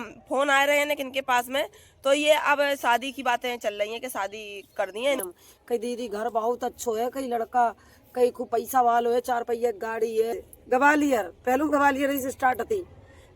हम फोन आ रहे हैं ना किनके पास में, तो ये अब शादी की बातें चल रही हैं कि शादी कर दी है। कई दीदी घर बहुत अच्छो है, कई लड़का कई खूब पैसा वालो है, 4 पहिया गाड़ी है। ग्वालियर पहलू ग्वालियर से स्टार्ट थी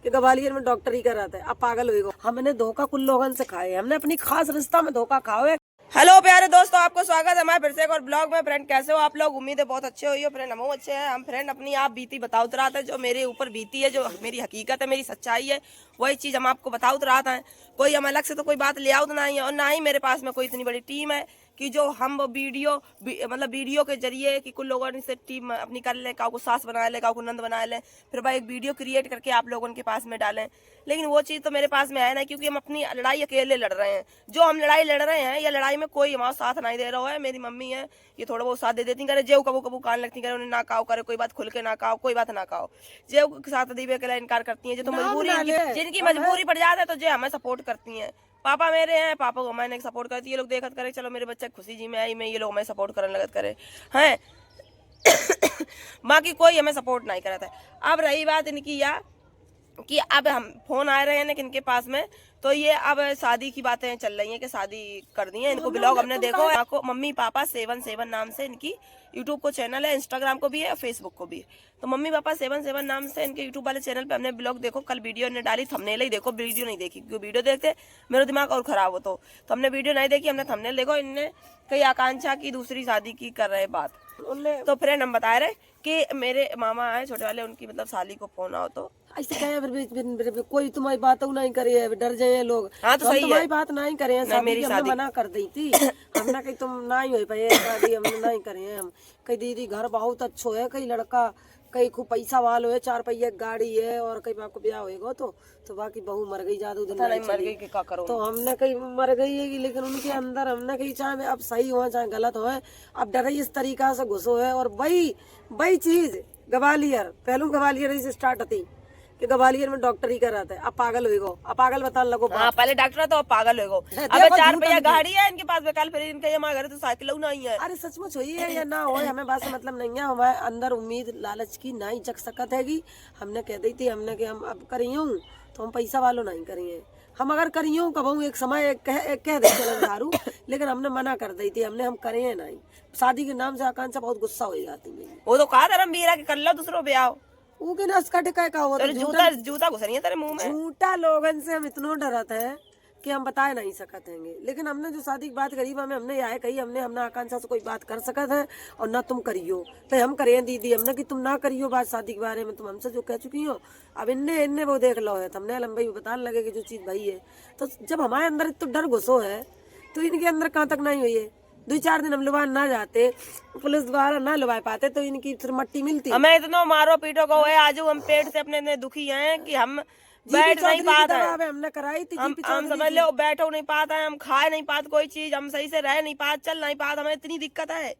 कि ग्वालियर में डॉक्टरी कर रहा था, अब पागल हुए। हमने धोखा कुल लोगन से खाए, हमने अपनी खास रिश्ता में धोखा खाओ। हेलो प्यारे दोस्तों, आपको स्वागत है हमारे फिर से एक और ब्लॉग में। फ्रेंड कैसे हो आप लोग? उम्मीद है बहुत अच्छे हो। फ्रेंड हम अच्छे हैं। हम फ्रेंड अपनी आप बीती बताओ रहा था, जो मेरे ऊपर बीती है, जो मेरी हकीकत है, मेरी सच्चाई है, वही चीज हम आपको बताओ रहा था। कोई हम अलग से तो कोई बात ले आओ तो नहीं है, और ना ही मेरे पास में कोई इतनी बड़ी टीम है कि जो हम वीडियो के जरिए कि कुछ लोगों से टीम अपनी कर ले, काऊ को सास बना ले, काऊ को नंद बना ले, फिर भाई एक वीडियो क्रिएट करके आप लोगों के पास में डालें। लेकिन वो चीज़ तो मेरे पास में है ना, क्योंकि हम अपनी लड़ाई अकेले लड़ रहे हैं। जो हम लड़ाई लड़ रहे हैं, या लड़ाई में कोई हमारा साथ नहीं दे रहा है। मेरी मम्मी है, ये थोड़ा बहुत साथ दे देती करे, जेव कबू कबू कान लगती करे, उन्हें ना काओ करे, कोई बात खुल के ना काओ, कोई बात ना काओ, जेव के साथ दीवे के लिए इनकार करती है। जो तो मजबूरी जिनकी मजबूरी पड़ जाता है, तो जे हमें सपोर्ट करती है। पापा मेरे हैं, पापा को मैंने सपोर्ट करती है। ये लोग देखत करे, चलो मेरे बच्चे खुशी जी में आई में, ये लोग हमें सपोर्ट करने लगत करे हैं। बाकी कोई हमें सपोर्ट नहीं करता है। अब रही बात इनकी या कि अब हम फोन आ रहे हैं ना किनके पास में, तो ये अब शादी की बातें चल रही हैं कि शादी कर दी है। इनको ब्लॉग हमने देखो, आपको मम्मी पापा 7 नाम से इनकी यूट्यूब को चैनल है, इंस्टाग्राम को भी है, फेसबुक को भी है। तो मम्मी पापा 7 नाम से इनके यूट्यूब वाले चैनल पे हमने ब्लॉग देखो। कल वीडियो ने डाली, थंबनेल ही देखो, वीडियो नहीं देखी, क्योंकि वीडियो देखते मेरा दिमाग और खराब हो। तो हमने वीडियो नहीं देखी, हमने थंबनेल देखो। इनने कई आकांक्षा की दूसरी शादी की कर रहे बात। तो फ्रेंड हम बता रहे कि मेरे मामा है छोटे वाले, उनकी मतलब साली को फोन आओ तो ऐसे कहे कोई तुम्हारी बात नहीं करे, डर जाए लोग। हाँ तो सही तुम्हारी है, बात नहीं करे, शादी हमने मना कर दी थी। हमने कही तुम नहीं हो पाए शादी, हमने नहीं करे। हम कई दीदी घर बहुत अच्छो है, कई लड़का कई खूब पैसा वालो है, 4 पहिया गाड़ी है, और कई बाप को ब्याह होएगा तो बाकी बहू मर गई, जादू दिन नहीं मर गई कि क्या करो। तो हमने कहीं मर गई है, लेकिन उनके अंदर हमने कहीं चाहे अब सही हो चाहे गलत हो, अब डर इस तरीका से घुसो है। और वही चीज ग्वालियर पहलू ग्वालियर से स्टार्ट थी कि ग्वालियर में डॉक्टरी कर रहा था, अब पागल हुए गो, अब पागल बताने लगो। हाँ, पहले डॉक्टर तो पागल हुए गो। अब 4 पहिया गाड़ी है इनके पास में, कल फिर इनके हमारे घर तो साइकिल नहीं है। अरे सचमुच हुई है या ना हो, हमें बात से मतलब नहीं है। हमारे अंदर उम्मीद लालच की नहीं जग सकत हैगी। हमने कह दी थी हमने कि हम अब करियो तो हम पैसा वालों नहीं करिए। हम अगर करियो कबू एक समय कह दे चलन दारू, लेकिन हमने मना कर दी थी, हम करें नहीं। शादी के नाम से आकांक्षा बहुत गुस्सा हो जाती है। वो तो कहा धर्म बीरा के कर लो दूसरो ब्याह, उनके नस्कट का होता जूता घुस रही है तेरे मुंह में। झूठा लोगन से हम इतना डरते हैं कि हम बता नहीं सकते हैं। लेकिन हमने जो शादी की बात करी हमने यह कही, हमने आकांक्षा से कोई बात कर सकत है और ना तुम करियो, तो हम करें दीदी। हमने कि तुम ना करियो बात शादी के बारे में, तुम हमसे जो कह चुकी हो। अब इनने वो देख लो है, हमने लंबाई बताने लगे कि जो चीज भाई है। तो जब हमारे अंदर तो डर घुसो है, तो इनके अंदर कहाँ तक नहीं हुई है। 2-4 दिन हम लुभा ना जाते, पुलिस द्वारा ना लुभा पाते, तो इनकी फिर मट्टी मिलती। हमें इतना मारो पीटो को है, आज हम पेट से अपने इतने दुखी हैं कि हम बैठ नहीं पाते हैं। हमने कराई थी, हम समझ लो बैठो नहीं पाता है, हम खा नहीं पाते कोई चीज, हम सही से रह नहीं पाते, चल नहीं पाते। हमें इतनी दिक्कत है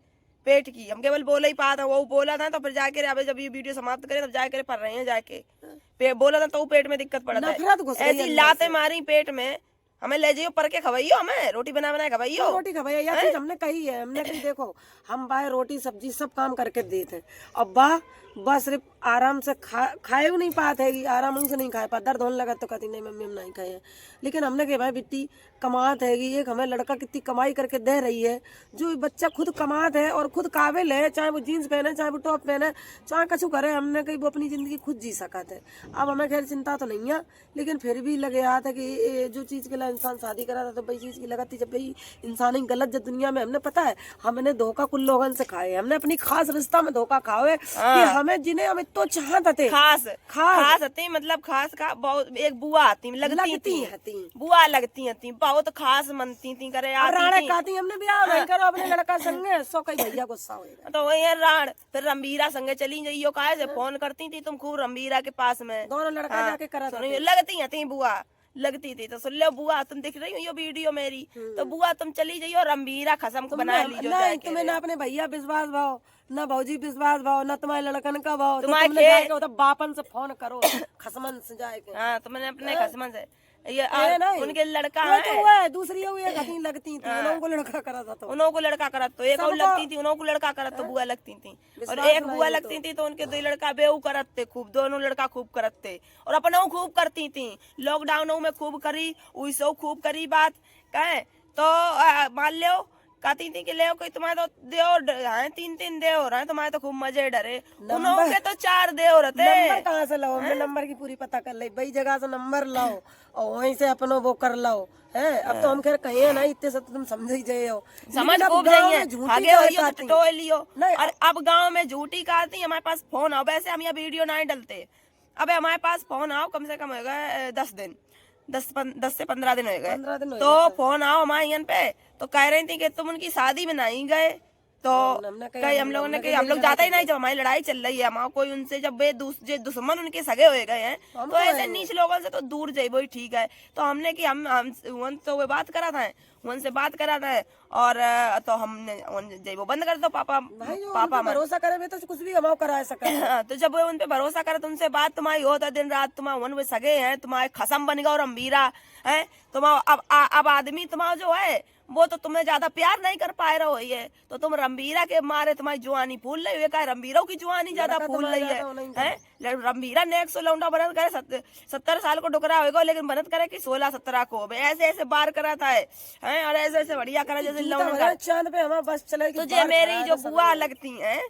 पेट की, हम केवल बोल ही पाते हैं। वो बोला था तो फिर जाके अब जब ये वीडियो समाप्त करें तब जाके पढ़ रहे हैं, जाके बोला था तो पेट में दिक्कत पड़ा है। ऐसी लाते मारी पेट में, हमें ले जाइयो पर के खवाइयो, हमें रोटी बना खवाइयो, रोटी खवाइयो। यह चीज हमने कही है, हमने कही देखो हम बाहर रोटी सब्जी सब काम करके देते हैं। अब बस सिर्फ आराम से खाए नहीं पाते है, आराम से नहीं खाए पाते, दर्द होने लगा तो कहती नहीं मम्मी हम नहीं खाए। लेकिन हमने कहा भाई बिट्टी कमात है, एक हमें लड़का कितनी कमाई करके दे रही है, जो बच्चा खुद कमात है और खुद काबिल है, चाहे वो जीन्स पहने, चाहे वो टॉप पहने, चाहे कछु करे, हमने कही वो अपनी जिंदगी खुद जी सकत है। अब हमें खैर चिंता तो नहीं है, लेकिन फिर भी लगे हाथ है कि जो चीज के लिए इंसान शादी करा था तो वही चीज की लगत थी। जब भाई इंसान ही गलत जो दुनिया में, हमने पता है हमने धोखा कुल लोगन से खाए, हमने अपनी खास रिश्ता में धोखा खाओ कि हमें जिन्हें हम तो चाहते थे खास आती, मतलब खास का बहुत एक बुआ आती लगती बुआ लगती बहुत खास मनती थी करे राणे कहती हमने ब्याह नहीं करो अपने लड़का संगे, सो कई भैया गुस्सा होएगा तो वही राण फिर रंबीरा संगे चली जाइयो, काहे से फोन करती थी तुम खूब रंबीरा के पास में, दोनों लड़का जाके करा लगती थी बुआ लगती थी। तो सुन लो बुआ तुम दिख रही हो ये वीडियो मेरी, तो बुआ तुम चली जाइयो रंबीरा खसम को बना लीजिए। नहीं तुम्हें ना अपने भैया विश्वास भाव, ना भौजी विश्वास भाव, ना तुम्हारे लड़कन का भाव, तुम्हारे बापन से फोन करो खसमन से जाके। हाँ तुमने अपने खसमन से ये नहीं। उनके लड़का वो तो है, हुआ है, दूसरी हुई है, कहीं लगती थी, उन्हों को लड़का करा था तो उन्हों को लड़का करत तो एक और लगती थी, उन्हों को लड़का करत तो बुआ लगती थी, और विश्वास एक नहीं बुआ है लगती थी तो उनके दो लड़का बेऊ करत थे खूब, दोनों लड़का खूब करत थे और अपनों खूब करती थी। लॉकडाउन में खूब करी, उइसो खूब करी बात कहे तो मान लो कहती थी कि ले कोई तुम्हारे तो देवर हैं, 3 देवर हैं, तुम्हारे तो खूब मजे डरे, उन्हों के तो 4 देवर थे। नंबर कहाँ से लाओ, हमने नंबर की पूरी पता कर ली, वही जगह से नंबर लाओ और वहीं से अपनो वो कर लाओ है। अब तो हम खैर कहे ना, इतने से तो तुम समझ ही जाए हो, समझ लेकिन अब खूब गाँव जाइए, में झूठी आगे गाय होइयो तो खाती। टटोए लियो। नहीं, और अब गांव में झूठी कहती, हमारे पास फोन आओ, वैसे हम यहाँ वीडियो नहीं डलते, अबे हमारे पास फोन आओ, कम से कम हो गए 10 दिन, 10 से 15 दिन हो 15 दिन गए, हो तो फोन आओ हमारे यहाँ पे, तो कह रही थी कि तुम उनकी शादी में नहीं गए, तो हमने कहा, कहीं हम लोगों ने कहा हम लोग जाते ही नहीं, जब हमारी लड़ाई चल रही है, हमारा कोई उनसे जब वे दुश्मन उनके सगे हुए गए हैं, तो ऐसे नीच लोगों से तो दूर जाइए, वही ठीक है। तो हमने कि हम तो वे बात करा था, उनसे बात करा था, और तो हमने वो बंद कर दो, पापा भाई जो पापा उन पे भरोसा करे वे तो कुछ भी हमारा करा सके। तो जब वो उन पे भरोसा करे तो उनसे बात तुम्हारी होता दिन रात, तुम्हारे उन सगे हैं, तुम्हारे खसम बन गया और अम्बीरा है तुम्हारा। अब आदमी तुम्हारा जो है वो तो तुम्हें ज्यादा प्यार नहीं कर पाए रहो, ये तो तुम रंबीरा के मारे तुम्हारी जुआनी फूल रही है, रंबीरों की जुआनी ज्यादा फूल रही है। रंबीरा ने 100 लौंडा बनत करे, 70 साल को डुकरा होगा, लेकिन बनत करे कि 16-17 को ऐसे ऐसे बार कराता है और ऐसे ऐसे बढ़िया करा जैसे लौंडा चांद पे हमारा बस चलेगी। तो जे मेरी जो बुआ लगती हैं,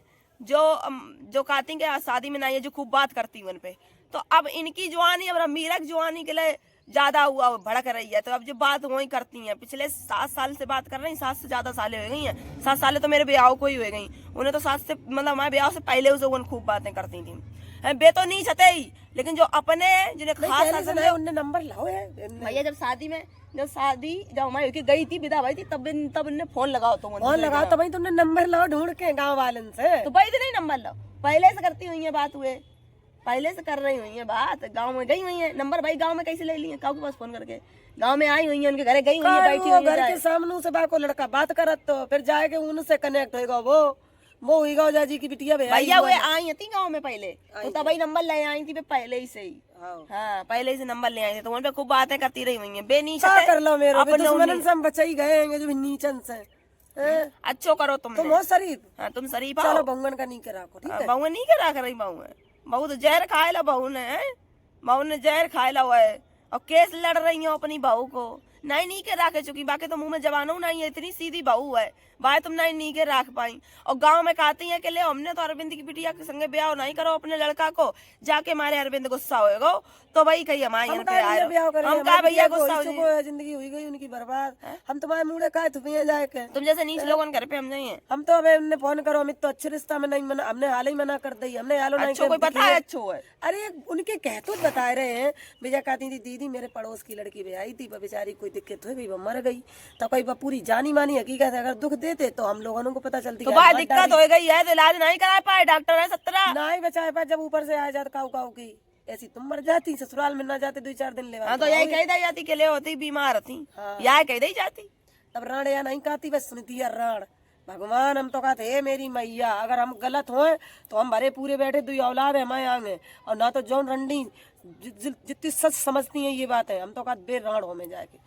जो कहती के शादी में नहीं है, जो खूब बात करती है उन पे, तो अब इनकी जुआनी अब रंबीरा की जुआनी के लिए ज्यादा हुआ भड़क रही है, तो अब जो बात वही करती हैं। पिछले 7 साल से बात कर रही हैं, 7 से ज्यादा सालें हो गई हैं, 7 सालें तो मेरे ब्याह को ही हो गई, उन्हें तो 7 से मतलब हमारे ब्याह से पहले उसे उन खूब बातें करती थी। बे तो नहीं छते ही, लेकिन जो अपने जिन्हें खास उनने नंबर लाओ है भैया, जब शादी जब हमारी गई थी, विदा भाई थी, तब उन्हें फोन लगाओ, तो फोन लगाओ तो भाई तुमने नंबर लाओ ढूंढ के गाँव वालन से, तो भाई नहीं नंबर लो, पहले से करती हुई है बात, हुए पहले से कर रही हुई है बात, गांव में गई हुई है, नंबर भाई गांव में कैसे ले लिए, काऊ के पास फोन करके गांव में आई हुई है, उनके घरे गई हुई है, बैठी हुई है, घर के सामने से बाको लड़का बात करत तो फिर जाके उनसे कनेक्ट होएगा, वो हुईगा जाजी की बिटिया भैया वे आई थी गांव में पहले, तो तब ही नंबर ले आई थी पहले ही से ही, हाँ पहले ही से नंबर ले आई थी, तो उन पे खूब बातें करती रही हुई है। बेनी कर लो मेरे दुश्मनन से हम बचाई गए हैं जो नीचन से, अच्छो करो तुम बहुत शरीफ, हाँ तुम शरीफ, चलो बंगन का नहीं करा को, ठीक है बहू नहीं करा कर रही, बहू तो जहर खाए ला, बहू ने जहर खाए ला हुआ है, और केस लड़ रही हो अपनी बहू को, नहीं के राखे चुकी, बाकी तो मुंह में जवानों नहीं है, इतनी सीधी बहू है भाई, तुम नहीं के राख पाई। और गांव में कहती है कि ले हमने तो अरविंद की बिटिया के संगे ब्याह नहीं करो अपने लड़का को, जाके मारे अरविंद गुस्सा होएगा, तो भाई कही हमारे यहाँ पे आए, हम कहा भैया गुस्सा हो, जिंदगी हुई गई उनकी बर्बाद, हम तुम्हारे मुंह खाए थुपिया जाके, तुम जैसे नीच लोगों घर पे हम जाइए, हम तो अब हमने फोन करो, अमित तो अच्छे रिश्ता में नहीं मना, हमने हाल ही मना कर दी, हमने हालो नहीं कोई पता है अच्छो है, अरे उनके कहतूत बता रहे हैं। विजय कहती थी दीदी मेरे पड़ोस की लड़की ब्याही थी, बेचारी कोई दिक्कत हुई, वो मर गई, तो कोई पूरी जानी मानी हकीकत है, अगर दुख देते तो हम लोगों को पता चलती, तो भाई दिक्कत हो गई है तो इलाज नहीं करा पाए, डॉक्टर है 17 नहीं बचा पाए, जब ऊपर से आ जाता काऊ काऊ की, ऐसी तुम मर जाती, ससुराल में ना जाते 2-4 दिन ले, तो यही कह दी जाती के ले होती बीमार थी, यह कह दी जाती, तब राण या नहीं कहती, बस सुनती है राण। भगवान हम तो कहते हे मेरी मैया, अगर हम गलत होए तो हम भरे पूरे बैठे 2 औलाद है हमारे आगे, और ना तो जौन रंडी जितनी सच समझती है ये बात है, हम तो कहते बे राण हो में जाके,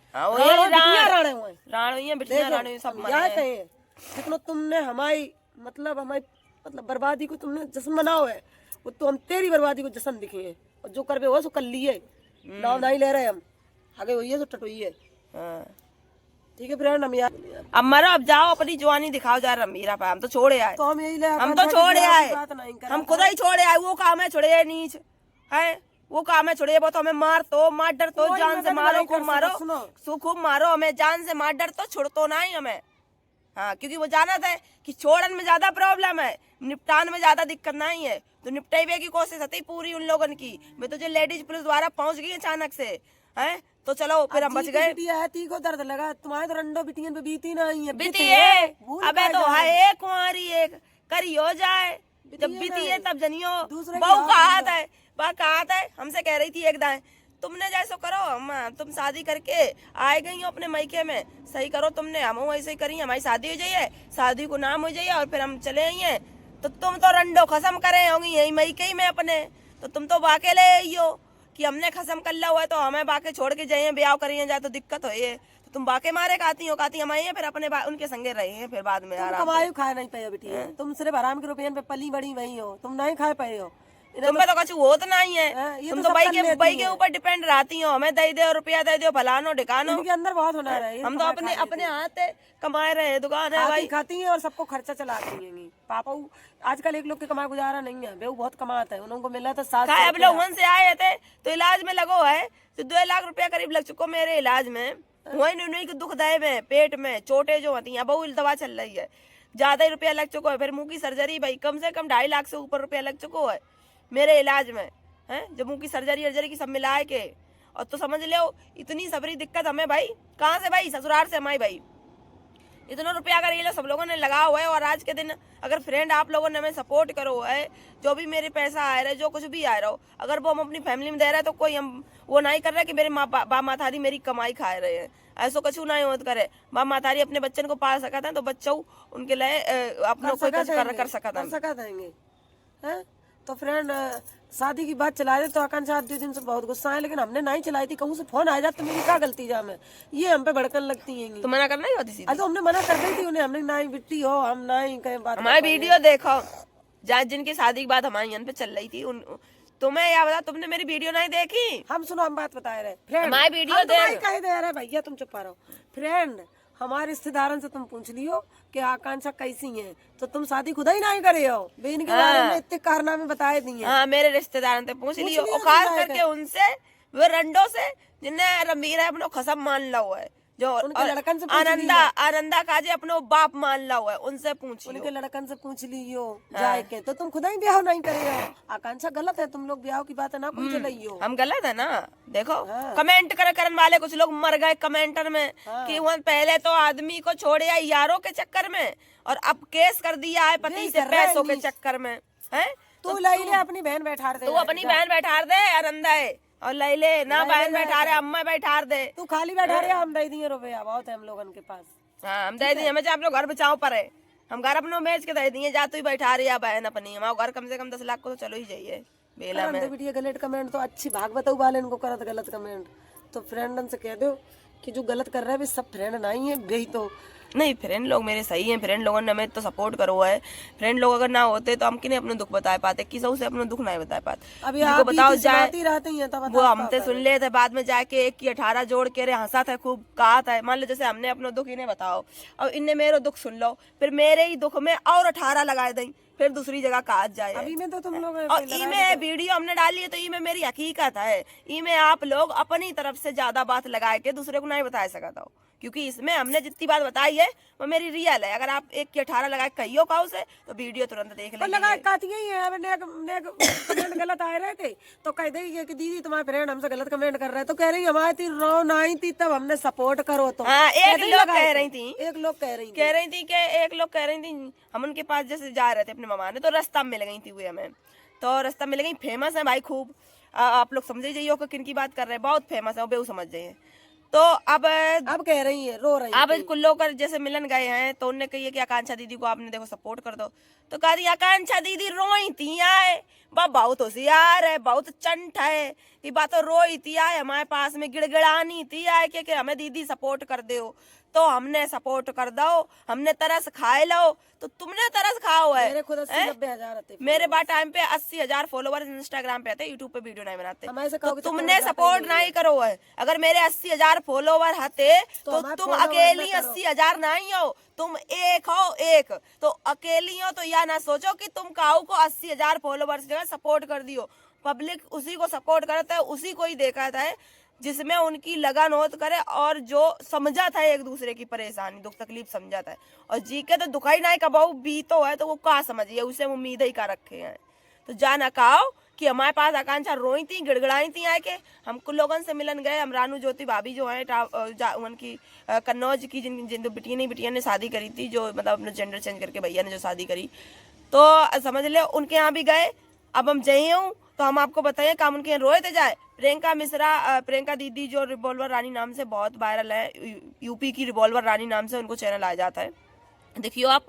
जितना तुमने हमारी मतलब बर्बादी को तुमने जश्न मनाओ है, वो तो हम तेरी बर्बादी को जश्न दिखे है, और जो करबे हो सो कर लिए, नाव नहीं ले रहे हम, आगे वही है तो टटोई है, ठीक है फ्रेंड। हम यार अब मरो, अब जाओ अपनी जवानी दिखाओ जा रमीरा पे, हम तो छोड़े आए, तो हम यही ले, हम तो छोड़े आए, हम खुद ही छोड़े आए, वो काम है छोड़े नीच है, वो काम है छोड़े, वो तो हमें मार डर तो जान से मारो, खूब मारो, हमें जान से मार डर तो छोड़तो नहीं हमें, हाँ क्योंकि वो जाना था कि छोड़न में ज्यादा प्रॉब्लम है, निपटान में ज्यादा दिक्कत नहीं है, तो निपटाइबे की कोशिश थी पूरी उन लोगों की, मैं तो जो लेडीज पुलिस द्वारा पहुंच गई अचानक से है, तो चलो फिर हम बच गए। को दर्द लगा, तुम्हारे तो रंडो बिटियन पे बीती नहीं है, बीती है, अबे तो है एक कुंवारी एक करी हो जाए, जब बीती है तब जनियो, बहू कहा था हमसे कह रही थी एक दाएं, तुमने जैसो करो, हम तुम शादी करके आए गई हो अपने मायके में, सही करो तुमने, हम वैसे ही करी, हमारी शादी हो जाइए, शादी को नाम हो जाइए और फिर हम चले आइए, तो तुम तो रंडो खसम करे होंगी यही मायके में अपने, तो तुम तो वाके ले आई हो कि हमने खसम कर लिया हुआ है तो हमें बाके छोड़ के जाइए ब्याह करिए जाए तो दिक्कत हो ये, तो तुम बाके मारे कहती हो हम आइए फिर अपने उनके संगे रहे हैं फिर बाद में तुम आराम से। कमाई खाए नहीं पाए बेटी, तुम सिर्फ आराम के रुपये पे पली बड़ी वही हो, तुम नहीं खाए पाए हो। तुम पे तो कुछ वो तो नहीं है, ये तुम तो तो सब कर भाई लेती के हैं। ऊपर डिपेंड रहती हो, हमें दे दो रुपया दे दो फलानो ढिकानो। इनके अंदर बहुत हुनर है, ये हम तो कमाई अपने हाथ कमाए रहे हैं, दुकान है खाती भाई। खाती हैं और सबको खर्चा चलाती हैं। पापा आजकल एक लोग के कमाई गुजारा नहीं है, बेऊ बहुत कमाता है, उनको मिला था 700 अब लोग वहाँ से आए थे तो इलाज में लगो है तो 2 लाख रुपया करीब लग चुको मेरे इलाज में। वही नहीं को दुख दे में पेट में चोटें जो होती हैं, बहुत दवा चल रही है, ज्यादा ही रुपया लग चुका है। फिर मुंह की सर्जरी भाई कम से कम 2.5 लाख से ऊपर रुपया लग चुको है मेरे इलाज में, है जब मुंह की सर्जरी की सब मिला के। और तो समझ लो इतनी सबरी दिक्कत हमें भाई, कहाँ से भाई, ससुराल से हमारी भाई इतना रुपया अगर ये लोग सब लोगों ने लगा हुआ है। और आज के दिन अगर फ्रेंड आप लोगों ने हमें सपोर्ट करो है, जो भी मेरे पैसा आ रहा है, जो कुछ भी आ रहा हो, अगर वो हम अपनी फैमिली में दे रहे हैं तो कोई हम वो नहीं कर रहे कि मेरे बाप मातारी मेरी कमाई खा रहे हैं, ऐसा कुछ नहीं होत करे। बाप मातारी अपने बच्चन को पाल सकता है तो बच्चों उनके लिए अपना कोई कुछ कर सकता देंगे। तो फ्रेंड शादी की बात चला रहे तो आकांक्षा 2 दिन से बहुत गुस्सा है, लेकिन हमने नहीं चलाई थी, कहूँ से फोन आ जाता तो मेरी क्या गलती जा में, ये हम पे भड़कन लगती है। तो मना करना ही होती सीधी। तो हमने मना कर दी थी उन्हें, हमने नहीं बिट्टी हो हम नहीं कहीं बात। हमारी वीडियो देखो जहाँ जिनकी शादी की बात हमारे यहाँ पे चल रही थी, तुम्हें या बता तुमने मेरी वीडियो नहीं देखी? हम सुनो हम बात बता रहे फ्रेंड, हमारी वीडियो कह दे रहे भैया तुम चुप रहो। फ्रेंड हमारे रिश्तेदारों से तुम पूछ लियो कि आकांक्षा कैसी है, तो तुम शादी खुदा ही नहीं करे हो, बेन के बारे में इतने कारनामे बताए दिए। हाँ मेरे रिश्तेदारों से पूछ लियो, और खास करके उनसे वो रंडो से जिन्हें रणबीर है अपना खसम मान ला हुआ है, जो लड़कन से आनंदा काजे अपनो बाप मान ला हुआ है, उनसे पूछ लियो, उनके लड़कन से पूछ लियो जाए के, तो तुम खुदा ही ब्याह नहीं करे हो। आकांक्षा गलत है, तुम लोग ब्याह की बात है ना कोई चलाइयो। हम गलत है ना, देखो कमेंट करने वाले कुछ लोग मर गए कमेंटर में कि वो पहले तो आदमी को छोड़े यारों के चक्कर में और अब केस कर दिया है पति से पैसों के चक्कर में, है तू लाई ले अपनी बहन बैठा दे, तू अपनी बहन बैठा दे आनंदा है, और ले ले ना बहन बैठा रहे अम्मा बैठा दे, तू खाली बैठा रहे, हम दे दिए रुपया बहुत है हम लोगन के पास। हाँ हम दे दिए, हमें आप लोग घर बचाओ पर है, हम घर अपनों बेच के दे दिए, जा तू ही बैठा रही है बहन अपनी, हमारा घर कम से कम 10 लाख को तो चलो ही जाइए बेला में। वीडियो गलत कमेंट तो अच्छी भागवत वाले इनको करत गलत कमेंट, तो फ्रेंडन से कह दो कि जो गलत कर रहा है सब फ्रेंड नहीं है, यही तो नहीं फ्रेंड लोग मेरे सही हैं, फ्रेंड लोगों ने हमें तो सपोर्ट करो है, फ्रेंड लोग अगर ना होते तो हम किन्हें अपने दुख बता पाते, किसी से अपना दुख नहीं बता पाते। अभी आप बताओ जाए रहते हैं तब वो हमसे सुन ले थे, बाद में जाके 1 की 18 जोड़ के रे हंसा था खूब कहा था। मान लो जैसे हमने अपना दुख इन्हें बताओ और इन्हें मेरा दुख सुन लो, फिर मेरे ही दुख में और 18 लगाए दें, फिर दूसरी जगह कहा जाए। अभी में तो तुम लोग और ई में वीडियो हमने डाली है तो ई में मेरी हकीकत है, ई में आप लोग अपनी तरफ से ज्यादा बात लगाए के दूसरे को नहीं बता सकता हो, क्योंकि इसमें हमने जितनी बात बताई है वो मेरी रियल है। अगर आप 1 की 18 लगाए कहियो काउ से तो वीडियो तुरंत देख लेंगे। लगा काती ही है, अब कमेंट गलत आए रहे थे तो कह देंगे कि दीदी तुम्हारे फ्रेंड हमसे गलत कमेंट कर रहे हैं, तो कह रही हमारी थी रो नहीं थी तब हमने सपोर्ट करो। तो हाँ एक लोग कह रही थी कि एक लोग कह रही थी हम उनके पास जैसे जा रहे थे अपने मामा ने, तो रास्ता मिल गई थी वो हमें, तो रास्ता मिल गई, फेमस है भाई खूब, आप लोग समझे जाइए कि किन की बात कर रहे हैं, बहुत फेमस है वो बेऊ समझ जाइए। तो अब कह रही है रो रही है, अब कुल लोग जैसे मिलन गए हैं तो उनने कही कि आकांक्षा दीदी को आपने देखो सपोर्ट कर दो, तो कह दी आकांक्षा दीदी रोई थी आए, बहुत होशियार है, बहुत चंट है, कि बात रोई थी आए हमारे पास में गिड़गिड़ानी थी आए कि हमें दीदी सपोर्ट कर दो, तो हमने सपोर्ट कर दो, हमने तरस खाए लो, तो तुमने तरस खाओ है। मेरे खुद 80-90 आते, मेरे बात टाइम पे 80,000 फॉलोवर इंस्टाग्राम पे आते, यूट्यूब पे वीडियो नहीं बनाते, तो तुमने सपोर्ट नहीं करो है। अगर मेरे 80,000 फॉलोवर हते तो तुम अकेली 80,000 नहीं हो, तुम एक हो एक, तो अकेली हो तो या ना सोचो कि तुम काऊ को 80,000 फॉलोवर्स जो है सपोर्ट कर दियो। पब्लिक उसी को सपोर्ट करता है, उसी को ही देखा था जिसमें उनकी लगन होत करे और जो समझा था एक दूसरे की परेशानी दुख तकलीफ समझा था, और जी के तो दुखाई नहीं कबाऊ बीतो है तो वो का समझिए, उसे उम्मीद ही का रखे हैं। तो जाना कहो कि हमारे पास आकांक्षा रोई थी गिड़गिड़ाई थी आए के, हमको लोगों से मिलन गए, हम रानू ज्योति भाभी जो है उनकी कन्नौज की जिन दो बिटिया ने शादी करी थी, जो मतलब अपना जेंडर चेंज करके भैया ने जो शादी करी, तो समझ ले उनके यहाँ भी गए। अब हम जाइए हूँ तो हम आपको बताइए काम उनके यहाँ रोए थे जाए। प्रियंका मिश्रा, प्रियंका दीदी जो रिवॉल्वर रानी नाम से बहुत वायरल है, यूपी की रिवॉल्वर रानी नाम से उनको चैनल आ जाता है, देखियो आप,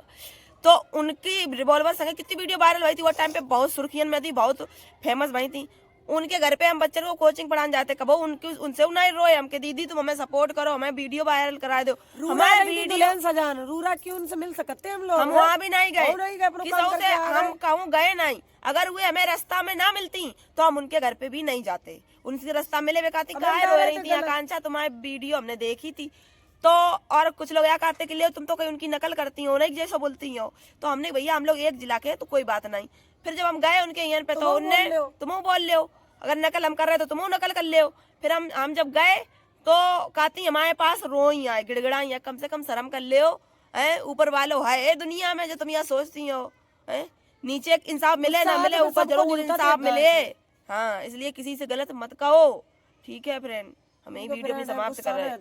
तो उनकी रिवॉल्वर संगे कितनी वीडियो वायरल हुई थी, वो टाइम पे बहुत सुर्खियन में थी, बहुत फेमस बनी थी। उनके घर पे हम बच्चे को कोचिंग पढ़ाने जाते, कबो उनके उनसे नहीं रोए हम के दीदी तुम हमें सपोर्ट करो, हमें वीडियो वायरल करा दो, हमारे वीडियो सजान रूरा क्यों उनसे मिल सकते हैं हम लोग? हम वहाँ भी नहीं गए, नहीं गए, अपना काम किसी करके से आ गए। हम कहूँ गए नहीं। अगर वे हमें रास्ता में ना मिलती तो हम उनके घर पे भी नहीं जाते, उनसे रास्ता मिले वे कहती कहाँ रो रही थी आकांक्षा, तुम्हारी वीडियो हमने देखी थी। तो और कुछ लोग यहाँ कहते कि ले तुम तो कोई उनकी नकल करती हो, नहीं जैसा बोलती हो। तो हमने भैया हम लोग एक जिला के तो कोई बात नहीं। फिर जब हम गए उनके यहाँ पे तो उनने तुम बोल ले, अगर नकल हम कर रहे तो तुम नकल कर ले। फिर हम जब गए तो कहती हमारे पास रोई आए गिड़गिड़ाई, कम से कम शर्म कर ले ऊपर वालों है दुनिया में जो तुम यहाँ सोचती हो। नीचे इंसाफ मिले ना मिले, ऊपर जरूर इंसाफ मिले। हाँ, इसलिए किसी से गलत मत कहो, ठीक है फ्रेंड। हम यही वीडियो भी समाप्त कर रहे हैं।